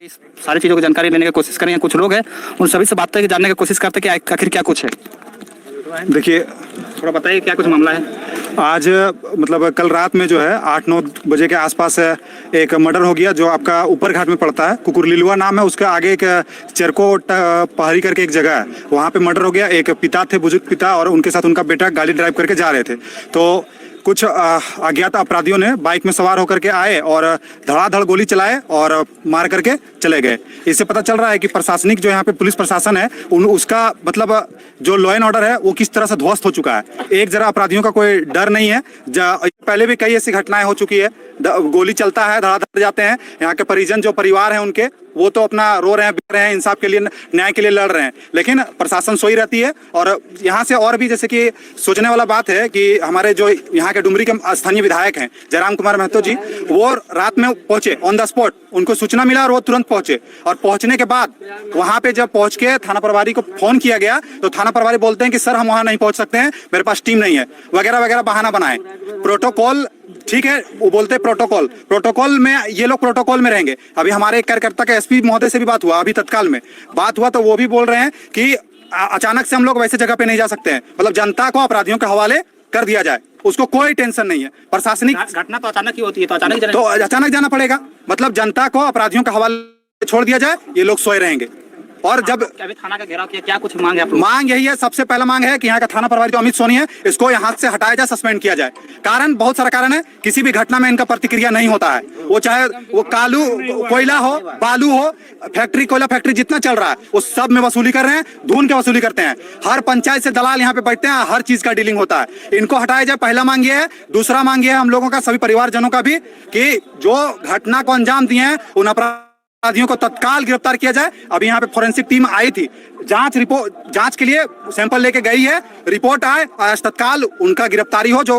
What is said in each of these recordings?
इस सारी चीज़ों की जानकारी लेने की कोशिश करेंगे। कुछ लोग हैं उन सभी से बात करके जानने की कोशिश करते हैं कि आखिर क्या कुछ है। देखिए, थोड़ा बताइए क्या कुछ मामला है। आज मतलब कल रात में जो है 8-9 बजे के आसपास एक मर्डर हो गया जो आपका ऊपर घाट में पड़ता है। कुकुरलिलुआ नाम है उसका। आगे एक चरको पहाड़ी करके एक जगह है, वहाँ पे मर्डर हो गया। एक पिता थे, बुजुर्ग पिता, और उनके साथ उनका बेटा गाड़ी ड्राइव करके जा रहे थे। तो कुछ अज्ञात अपराधियों ने बाइक में सवार होकर के आए और धड़ाधड़ गोली चलाए और मार करके चले गए। इससे पता चल रहा है कि प्रशासनिक जो यहाँ पे पुलिस प्रशासन है उसका मतलब जो लॉ एंड ऑर्डर है वो किस तरह से ध्वस्त हो चुका है। एक जरा अपराधियों का कोई डर नहीं है। पहले भी कई ऐसी घटनाएं हो चुकी है, गोली चलता है, धड़ाधड़ जाते हैं। यहाँ के परिजन जो परिवार है उनके, वो तो अपना रो रहे हैं, बिक रहे हैं, इंसाफ के लिए, न्याय के लिए लड़ रहे हैं, लेकिन प्रशासन सोई रहती है। और यहाँ से और भी जैसे कि सोचने वाला बात है कि हमारे जो यहाँ के डुमरी के स्थानीय विधायक हैं जयराम कुमार महतो जी, वो रात में पहुंचे ऑन द स्पॉट। उनको सूचना मिला और वो तुरंत पहुंचे, और पहुंचने के बाद वहां पे जब पहुंच के थाना प्रभारी को फोन किया गया तो थाना प्रभारी बोलते हैं कि सर हम वहां नहीं पहुंच सकते हैं, मेरे पास टीम नहीं है, वगैरह वगैरह बहाना बनाए। प्रोटोकॉल ठीक है, वो बोलते हैं प्रोटोकॉल में, ये लोग प्रोटोकॉल में रहेंगे। अभी हमारे एक कार्यकर्ता के एसपी महोदय से भी बात हुआ, अभी तत्काल में बात हुआ, तो वो भी बोल रहे हैं कि अचानक से हम लोग वैसे जगह पे नहीं जा सकते हैं, मतलब जनता को अपराधियों के हवाले कर दिया जाए, उसको कोई टेंशन नहीं है। प्रशासनिक घटना तो अचानक ही होती है, तो अचानक जाना पड़ेगा, मतलब जनता को अपराधियों के हवाले छोड़ दिया जाए, ये लोग सोए रहेंगे। और जब अभी थाना का घेराव किया, क्या कुछ मांग है आप लोग? मांग यही है, सबसे पहला मांग है कि यहाँ का थाना प्रभारी जो अमित सोनी है, इसको यहाँ से हटाया जाए, सस्पेंड किया जाए। कारण बहुत सारा कारण है, किसी भी घटना में इनका प्रतिक्रिया नहीं होता है। वो चाहे वो कालू कोयला हो, बालू हो, फैक्ट्री, कोयला फैक्ट्री जितना चल रहा है वो सब में वसूली कर रहे हैं, धून के वसूली करते हैं। हर पंचायत से दलाल यहाँ पे बैठते हैं, हर चीज का डीलिंग होता है। इनको हटाया जाए, पहला मांग ये है। दूसरा मांग ये है हम लोगों का, सभी परिवारजनों का भी, कि जो घटना को अंजाम दिए हैं उन अपराधियों को तत्काल गिरफ्तार किया जाए। अभी यहाँ पे फोरेंसिक टीम आई थी, जांच के लिए सैंपल लेके गई है, रिपोर्ट आए, आज तत्काल उनका गिरफ्तारी हो जो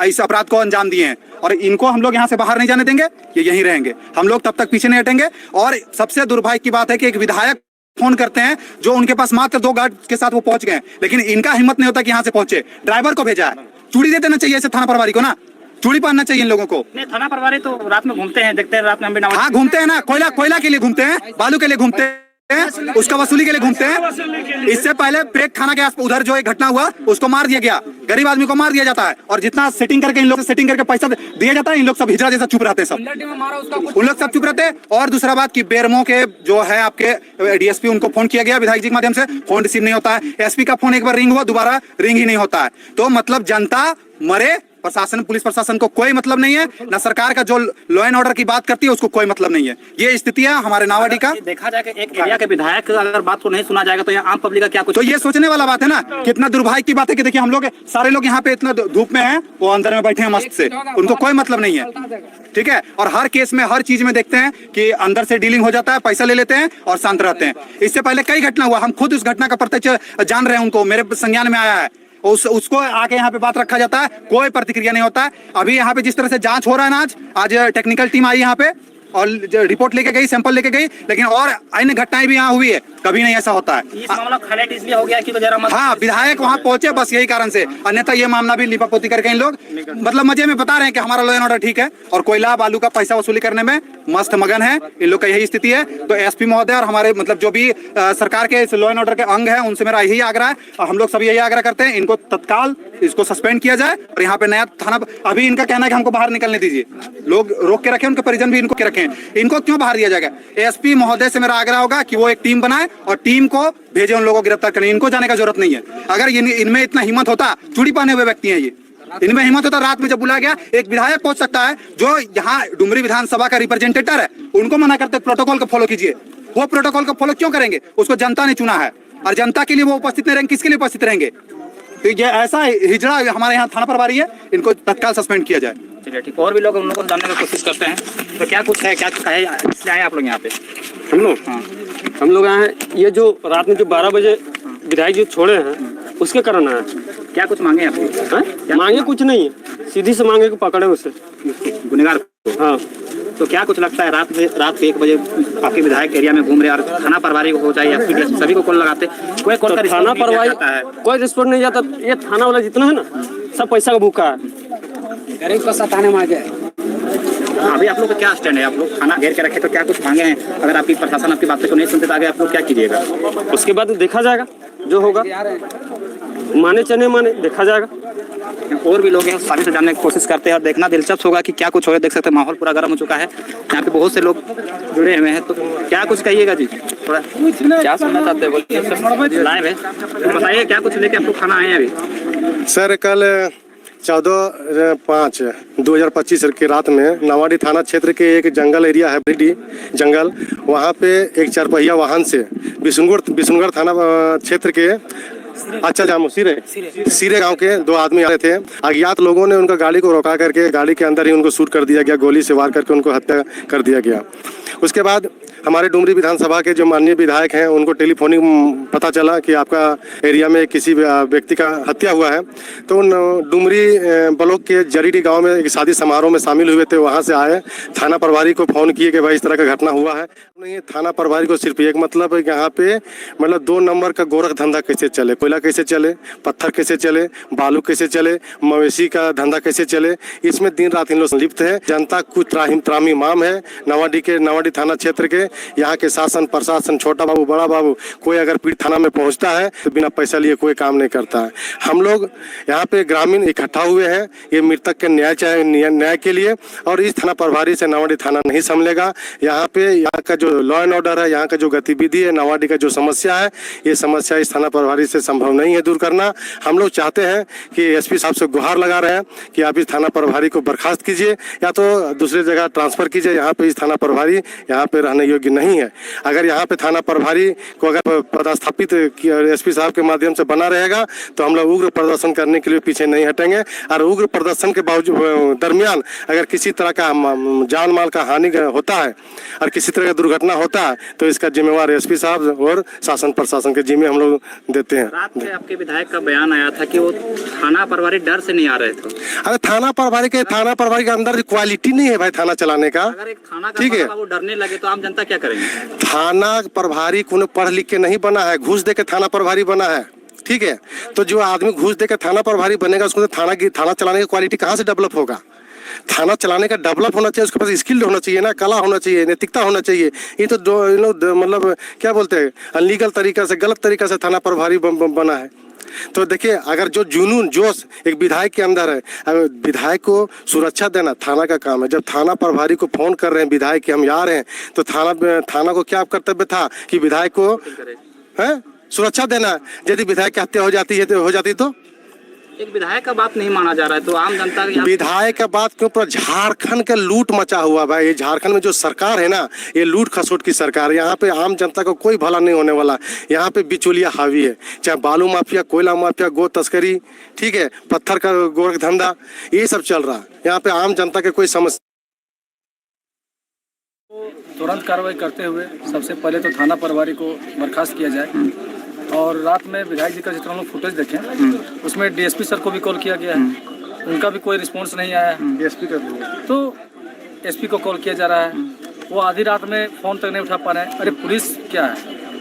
इस अपराध को अंजाम दिए हैं। और इनको हम लोग यहाँ से बाहर नहीं जाने देंगे, ये यहीं रहेंगे, हम लोग तब तक पीछे नहीं हटेंगे। और सबसे दुर्भाग्य की बात है कि एक विधायक फोन करते हैं जो उनके पास मात्र 2 गार्ड के साथ वो पहुंच गए, लेकिन इनका हिम्मत नहीं होता कि यहाँ से पहुंचे। ड्राइवर को भेजा है, चूड़ी दे देना चाहिए ऐसे थाना प्रभारी को ना, चूड़ी पहनना चाहिए इन लोगों को। नहीं, थाना प्रभारी तो रात में घूमते हैं, देखते हैं रात में। हाँ घूमते हैं ना, कोयला के लिए घूमते हैं, बालू के लिए घूमते हैं, उसका वसूली के लिए घूमते हैं। इससे पहले पेट थाना के आसपास उधर जो एक घटना हुआ उसको मार दिया गया, गरीब आदमी को मार दिया जाता है, और जितना सेटिंग करके इन लोग से सेटिंग करके पैसा दिया जाता है, इन लोग सब हिजड़ा जैसा चुप रहते हैं, सब उन लोग सब चुप रहते हैं। और दूसरा बात कि बेरमो के जो है आपके डीएसपी, उनको फोन किया गया विधायक जी के माध्यम से, फोन रिसीव नहीं होता है। एसपी का फोन एक बार रिंग हुआ, दोबारा रिंग ही नहीं होता है। तो मतलब जनता मरे, प्रशासन, पुलिस प्रशासन को कोई मतलब नहीं है, ना सरकार का जो लॉ एंड ऑर्डर की बात करती है उसको कोई मतलब नहीं है। ये स्थिति है हमारे नावाडी का। देखा जाए कि एक एरिया के विधायक अगर बात को नहीं सुना जाएगा तो यहाँ आम पब्लिक का क्या कुछ? तो ये सोचने वाला बात है ना, कितना दुर्भाग्य की बात है कि देखिए हम लोग सारे लोग यहाँ पे इतना धूप में हैं, वो अंदर में बैठे हैं मस्त से, उनको कोई मतलब नहीं है, ठीक है। और हर केस में, हर चीज में देखते हैं कि अंदर से डीलिंग हो जाता है, पैसा ले लेते हैं और शांत रहते हैं। इससे पहले कई घटना हुआ, हम खुद उस घटना का प्रत्यक्ष जान रहे हैं, उनको मेरे संज्ञान में आया है, उसको आके यहाँ पे बात रखा जाता है, कोई प्रतिक्रिया नहीं होता है। अभी यहाँ पे जिस तरह से जांच हो रहा है ना, आज टेक्निकल टीम आई यहाँ पे और रिपोर्ट लेके गई, सैंपल लेके गई, लेकिन और अन्य घटनाएं भी यहाँ हुई है, कभी नहीं ऐसा होता है। इस मामला हाईलाइट इसलिए हो गया कि तो जरा हाँ, विधायक वहाँ पहुंचे बस यही कारण से, अन्यथा ये मामला भी लिपापोती करके इन लोग मतलब मजे में बता रहे हैं कि हमारा लॉ एंड ऑर्डर ठीक है, और कोयला बालू का पैसा वसूली करने में मस्त मगन है, इन लोग का यही स्थिति है। तो एसपी महोदय और हमारे मतलब जो भी सरकार के इस लॉ एंड ऑर्डर के अंग है, उनसे मेरा यही आग्रह है, और हम लोग सभी यही आग्रह करते हैं, इनको तत्काल इसको सस्पेंड किया जाए और यहाँ पे नया थाना। अभी इनका कहना है कि हमको बाहर निकलने दीजिए, लोग रोक के रखें, उनके परिजन भी इनको के रखें, इनको क्यों बाहर दिया जाएगा? एसपी महोदय से मेरा आग्रह होगा कि वो एक टीम बनाए और टीम को भेजे, उन लोगों को गिरफ्तार करने, इनको जाने का जरूरत नहीं है। अगर इनमें इतना हिम्मत होता, चूड़ी पहने हुए व्यक्ति हैं ये, इनमें हिम्मत होता, रात में जब बुलाया गया, एक विधायक पहुंच सकता है जो यहाँ डुमरी विधानसभा का रिप्रेजेंटेटिव है, उनको मना करते प्रोटोकॉल को फॉलो कीजिए। वो प्रोटोकॉल को फॉलो क्यों करेंगे? उसको जनता ने चुना है, और जनता के लिए वो उपस्थित नहीं रहेंगे, किसके लिए उपस्थित रहेंगे? तो ये ऐसा हिजड़ा हमारे यहाँ थाना प्रभारी है, इनको तत्काल सस्पेंड किया जाए। चलिए ठीक, और भी लोग उन लोगों को जानने की कोशिश करते हैं, तो क्या कुछ है, क्या कहे इसलिए आए आप लोग यहाँ पे? हम लोग, हाँ, हम लोग आए हैं, ये जो रात में जो 12 बजे विधायक जी छोड़े हैं उसके कारण आए। क्या कुछ मांगे आप? मांगे कुछ नहीं है, सीधी से मांगे कि पकड़े उसे, गुनहगार को। हाँ, तो क्या कुछ लगता है रात के 1 बजे आपके विधायक एरिया में घूम रहे और थाना प्रभारी को हो जाए या सभी को कॉल लगाते, कोई कॉल का थाना प्रभारी कोई रिस्पॉन्स नहीं जाता। ये थाना वाला जितना है ना, सब पैसा का भूखा है, गरीब को सताने में आ जाए। अभी आप लोग का क्या स्टैंड है? आप लोग खाना घेर के रखे तो क्या कुछ मांगे हैं? अगर आपकी प्रशासन आपकी बातें को नहीं सुनते तो आगे आप लोग क्या कीजिएगा? उसके बाद देखा जाएगा जो होगा, माने चने माने देखा जाएगा। और भी लोग हैं सभी से जानने की कोशिश करते हैं और देखना दिलचस्प होगा कि क्या कुछ होगा। देख सकते हैं माहौल पूरा गर्म हो चुका है, यहाँ पे बहुत से लोग जुड़े हुए हैं। तो क्या कुछ कहिएगा जी, थोड़ा क्या सुनना चाहते हैं बोलिए। लाइव है तो बताइए क्या कुछ लेके आप लोग खाना आए हैं अभी? सर कल 14/5/2025 की रात में नवाडी थाना क्षेत्र के एक जंगल एरिया है, बड़ी जंगल, वहाँ पे एक चारपहिया वाहन से बिशुनगढ़ थाना क्षेत्र के अच्छा जामू सिरे गांव के 2 आदमी आ रहे थे। अज्ञात लोगों ने उनका गाड़ी को रोका करके गाड़ी के अंदर ही उनको शूट कर दिया गया, गोली से वार करके उनको हत्या कर दिया गया। उसके बाद हमारे डुमरी विधानसभा के जो माननीय विधायक हैं उनको टेलीफोनिक पता चला कि आपका एरिया में किसी व्यक्ति का हत्या हुआ है, तो उन डुमरी ब्लॉक के जरीडी गांव में एक शादी समारोह में शामिल हुए थे। वहां से आए, थाना प्रभारी को फोन किए कि भाई इस तरह का घटना हुआ है। नहीं, थाना प्रभारी को सिर्फ एक मतलब है कि यहाँ पे मतलब 2 नंबर का गोरख धंधा कैसे चले, कोयला कैसे चले, पत्थर कैसे चले, बालू कैसे चले, मवेशी का धंधा कैसे चले, इसमें दिन रात इन लोग संलिप्त है। जनता कुछ त्राही माम है। नवाडी थाना क्षेत्र के यहाँ के शासन प्रशासन, छोटा बाबू बड़ा बाबू, कोई अगर पीड़ित थाना में पहुँचता है तो बिना पैसा लिए कोई काम नहीं करता है। हम लोग यहाँ पे ग्रामीण इकट्ठा हुए हैं ये मृतक के न्याय के लिए, और इस थाना प्रभारी से नवाडी थाना नहीं संभलेगा। यहाँ का जो लॉ एंड ऑर्डर है, यहाँ का जो गतिविधि है, नवाडी का जो समस्या है, ये समस्या इस थाना प्रभारी से संभव नहीं है दूर करना। हम लोग चाहते हैं कि एसपी साहब से गुहार लगा रहे हैं कि आप इस थाना प्रभारी को बर्खास्त कीजिए या तो दूसरी जगह ट्रांसफर कीजिए। यहाँ पे इस थाना प्रभारी यहाँ पे रहने योग्य नहीं है। अगर यहाँ पे थाना प्रभारी को अगर पदस्थापित एसपी साहब के माध्यम से बना रहेगा तो हम लोग उग्र प्रदर्शन करने के लिए पीछे नहीं हटेंगे। और उग्र प्रदर्शन के बावजूद दरमियान अगर किसी तरह का जान माल का हानि होता है और किसी तरह का दुर्घटना होता है तो इसका जिम्मेवार एसपी साहब और शासन प्रशासन के जिम्मे हम लोग देते हैं। रात में आपके विधायक का बयान आया था कि वो थाना प्रभारी डर से नहीं आ रहे थे। अरे थाना प्रभारी के अंदर क्वालिटी नहीं है भाई थाना चलाने का। अगर एक थाना का ठीक है, वो डरने लगे तो आम जनता क्या करेंगे? थाना प्रभारी को पढ़ लिख के नहीं बना है, घूस दे के थाना प्रभारी बना है। ठीक है, तो जो आदमी घूस दे के थाना प्रभारी बनेगा उसको तो थाना चलाने की क्वालिटी कहाँ से डेवलप होगा? थाना चलाने का डेवलप होना चाहिए, उसके पास स्किल होना चाहिए ना, कला होना चाहिए, नैतिकता होना चाहिए। ये तो मतलब क्या बोलते हैं, अनलीगल तरीका से, गलत तरीका से थाना प्रभारी बना है। तो देखिए, अगर जो जुनून जोश एक विधायक के अंदर है, अगर विधायक को सुरक्षा देना थाना का काम है। जब थाना प्रभारी को फोन कर रहे हैं विधायक कि हम आ रहे हैं, तो थाना को क्या कर्तव्य था कि विधायक को है सुरक्षा देना। यदि विधायक की हत्या हो जाती तो एक विधायक का बात नहीं माना जा रहा है तो आम जनता विधायक का बात क्यों? पर झारखंड का लूट मचा हुआ भाई। ये झारखंड में जो सरकार है ना, ये लूट खसोट की सरकार। यहाँ पे आम जनता को कोई भला नहीं होने वाला। यहाँ पे बिचौलिया हावी है, चाहे बालू माफिया, कोयला माफिया, गो तस्करी, ठीक है, पत्थर का गोरख धंधा, ये सब चल रहा है। यहाँ पे आम जनता के कोई समस्या। तुरंत कार्रवाई करते हुए सबसे पहले तो थाना प्रभारी को बर्खास्त किया जाए। और रात में विधायक जी का जितना हम लोग फुटेज देखें उसमें डीएसपी सर को भी कॉल किया गया है, उनका भी कोई रिस्पॉन्स नहीं आया है। डीएसपी का तो एसपी को कॉल किया जा रहा है, वो आधी रात में फ़ोन तक नहीं उठा पा रहे हैं। अरे पुलिस क्या है,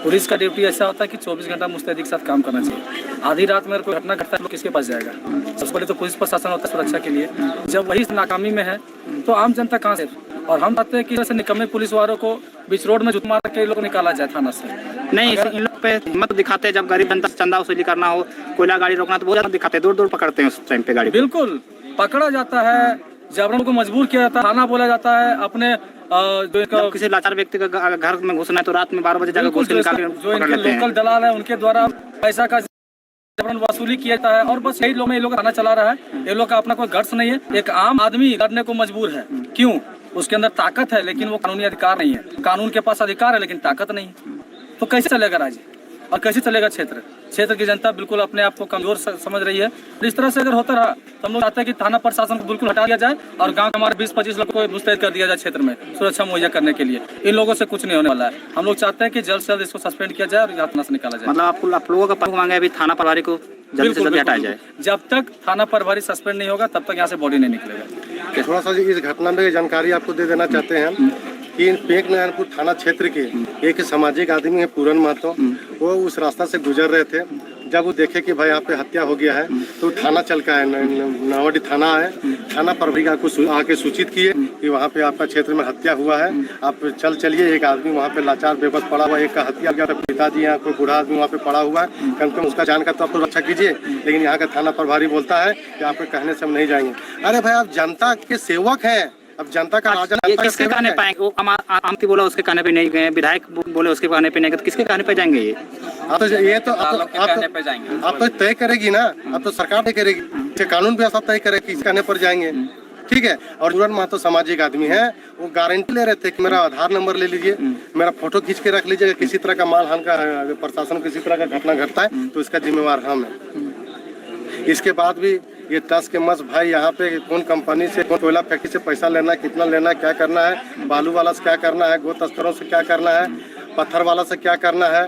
पुलिस का ड्यूटी ऐसा होता है कि 24 घंटा मुस्तैदी के साथ काम करना चाहिए। आधी रात में अगर कोई घटना घटता है तो किसके पास जाएगा? सबसे पहले तो पुलिस प्रशासन होता है सुरक्षा के लिए। जब वही नाकामी में है तो आम जनता कहाँ से? और हम चाहते हैं कि जैसे निकम्मे पुलिस वालों को बीच रोड में जुट मार के लोग निकाला जाए थाना से। नहीं, इन लोग पे हिम्मत दिखाते हैं। जब गरीब जनता से चंदा वसूली करना हो, कोयला गाड़ी रोकना, तो बहुत ज्यादा दिखाते हैं, दूर पकड़ते हैं उस टाइम पे गाड़ी। बिल्कुल पकड़ा जाता है, जबरन को मजबूर किया जाता है, थाना बोला जाता है। अपने जो किसी लाचार व्यक्ति का घर में घुसना है तो रात में 12 बजे जाकर घुस के निकाल के जो इनके लोकल दलाल है उनके द्वारा पैसा का जबरन वसूली किया जाता है। और बस यही लोग थाना चला रहा है। ये लोग का अपना कोई गट्स नहीं है। एक आम आदमी लड़ने को मजबूर है, क्यों? उसके अंदर ताकत है लेकिन वो कानूनी अधिकार नहीं है। कानून के पास अधिकार है लेकिन ताकत नहीं। तो कैसे चलेगा राज्य और कैसे चलेगा क्षेत्र की जनता बिल्कुल अपने आप को कमजोर समझ रही है। इस तरह से अगर होता रहा तो हम लोग चाहते हैं कि थाना प्रशासन को बिल्कुल हटा दिया जाए और गांव के हमारे 20-25 लोग को मुस्तैद कर दिया जाए क्षेत्र में सुरक्षा मुहैया करने के लिए। इन लोगों से कुछ नहीं होने वाला है। हम लोग चाहते हैं कि जल्द से जल्द इसको सस्पेंड किया जाए और थाना से निकाला जाए। मतलब आप लोगों का पक्ष मांगे अभी थाना प्रभारी को जल्द से जल्द हटाया जाए। जब तक थाना प्रभारी सस्पेंड नहीं होगा तब तक यहाँ से बॉडी नहीं निकलेगा। थोड़ा सा इस घटना में जानकारी आपको दे देना चाहते हैं कि पेंक नारायणपुर थाना क्षेत्र के एक सामाजिक आदमी है पूरन महतो, वो उस रास्ता से गुजर रहे थे। जब वो देखे कि भाई यहाँ पे हत्या हो गया है तो थाना चल का है, नवाडी थाना है। थाना प्रभारी को आके सूचित किए कि वहाँ पे आपका क्षेत्र में हत्या हुआ है, आप चलिए। एक आदमी वहाँ पे लाचार बेबस पड़ा हुआ है, एक का हत्या गया, पिताजी यहाँ कोई बूढ़ा आदमी वहाँ पे पड़ा हुआ है, कम से कम उसका जान का तो आप तो रक्षा कीजिए। लेकिन यहाँ का थाना प्रभारी बोलता है कि आपके कहने से हम नहीं जाएंगे। अरे भाई, आप जनता के सेवक हैं, अब जनता का राजा ये किसके कहने पे आएंगे? वो आमती बोला उसके कहने पे नहीं गए, विधायक बोले उसके कहने पे नहीं गए, तो किसके कहने पे जाएंगे ये? तो ये तो आप तो तय करेगी ना, अब तो सरकार तय करेगी, कानून व्यवस्था तय करेगी किस कहने पर जाएंगे। ठीक है। और जुड़न महतो सामाजिक आदमी है, वो गारंटी ले रहे थे कि मेरा आधार नंबर ले लीजिए, मेरा फोटो खींच के रख लीजिए, किसी तरह का मानहानि का प्रशासन किसी तरह का घटना घटता है तो इसका जिम्मेवार हम है। इसके बाद भी ये टस के मस भाई यहाँ पे कौन कंपनी से, कौन कोयला फैक्ट्री से पैसा लेना है, कितना लेना है, क्या करना है, बालू वाला से क्या करना है, गो तस्करों से क्या करना है, पत्थर वाला से क्या करना है,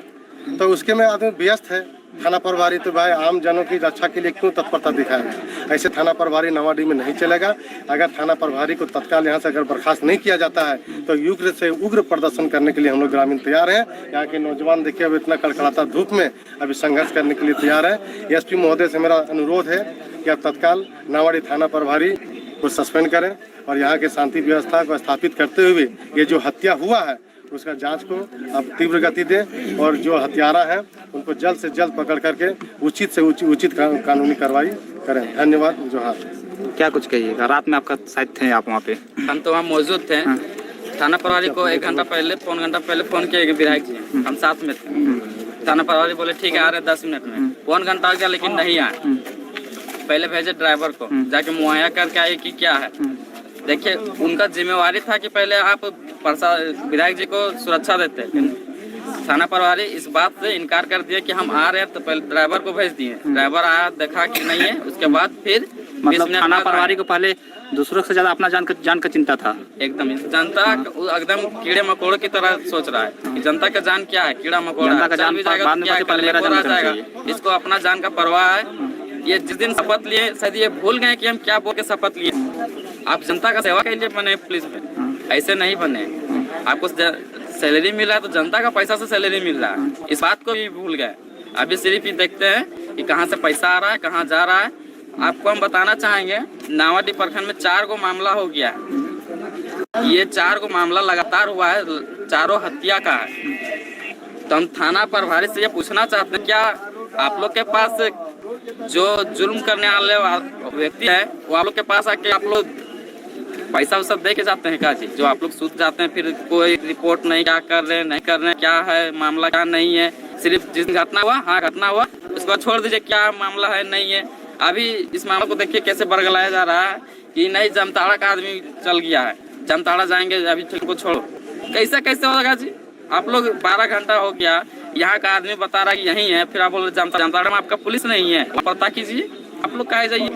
तो उसके में आदमी व्यस्त है। थाना प्रभारी तो भाई आम जनों की रक्षा के लिए क्यों तत्परता दिखाएगा? ऐसे थाना प्रभारी नवाडी में नहीं चलेगा। अगर थाना प्रभारी को तत्काल यहाँ से अगर बर्खास्त नहीं किया जाता है तो उग्र से उग्र प्रदर्शन करने के लिए हम लोग ग्रामीण तैयार हैं। यहाँ के नौजवान देखिए अब इतना कड़कड़ाता धूप में अभी संघर्ष करने के लिए तैयार है। एसपी महोदय से मेरा अनुरोध है कि आप तत्काल नवाडी थाना प्रभारी को सस्पेंड करें और यहाँ के शांति व्यवस्था को स्थापित करते हुए ये जो हत्या हुआ है उसका जांच को आप तीव्र गति दें और जो हत्यारा है उनको जल्द से जल्द पकड़ करके उचित से उचित कानूनी कार्रवाई करें। धन्यवाद। जोहार। क्या कुछ कहिएगा? रात में आपका शायद थे आप वहाँ पे? हम तो वहाँ मौजूद थे। थाना प्रभारी को 1 घंटा पहले, पौन घंटा पहले फोन किया विधायक जी, हम साथ में थे। थाना प्रभारी बोले ठीक है आ रहे 10 मिनट में। पौन घंटा हो गया लेकिन नहीं आए। पहले भेजे ड्राइवर को, जाके मुहैया करके आए कि क्या है। देखिए उनका जिम्मेवारी था कि पहले आप विधायक जी को सुरक्षा देते, थाना प्रभारी इस बात से इनकार कर दिया कि हम आ रहे हैं, तो पहले ड्राइवर को भेज दिए। ड्राइवर आया, देखा कि नहीं है, उसके बाद फिर मतलब थाना प्रभारी को पहले दूसरों से ज्यादा अपना जान का चिंता था। एकदम जनता एकदम कीड़े मकोड़े की तरह सोच रहा है कि जनता का जान क्या है, कीड़ा मकोड़ा का जान भी जाएगा तो क्या जाएगा, इसको अपना जान का परवाह है। ये जिस दिन शपथ लिए शायद ये भूल गए कि हम क्या बोल के शपथ लिए। आप जनता का सेवा के लिए बने पुलिस में, ऐसे नहीं बने। आपको सैलरी मिल रहा है तो जनता का पैसा से सैलरी मिल रहा है, इस बात को भी भूल गए। अभी सिर्फ ये देखते हैं कि कहाँ से पैसा आ रहा है, कहाँ जा रहा है। आपको हम बताना चाहेंगे नावाडी प्रखंड में 4 गो मामला हो गया है। ये 4 गो मामला लगातार हुआ है, चारों हत्या का है। तो हम थाना प्रभारी से ये पूछना चाहते हैं, क्या आप लोग के पास जो जुल्म करने वाले व्यक्ति है वो आप लोग के पास आके आप लोग पैसा वैसा दे के जाते हैं क्या जी? जो आप लोग सूत जाते हैं फिर कोई रिपोर्ट नहीं, क्या कर रहे हैं नहीं कर रहे हैं, क्या है मामला क्या नहीं है, सिर्फ जिस घटना हुआ हाँ घटना हुआ उसको छोड़ दीजिए, क्या मामला है नहीं है। अभी इस मामले को देखिए कैसे बरगलाया जा रहा है कि नहीं जामताड़ा का आदमी चल गया है, जामताड़ा जाएंगे अभी को छोड़ो। कैसे कैसे होगा जी? आप लोग 12 घंटा हो गया, यहाँ का आदमी बता रहा है कि यही है, फिर आप बोल रहे जामताड़ा में आपका पुलिस नहीं है, पता कीजिए। आप लोग कहे जाइए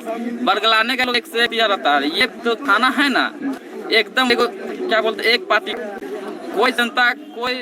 बरगलाने का लोग एक से दिया रहता है। ये तो थाना है ना एकदम क्या बोलते एक पार्टी, कोई जनता कोई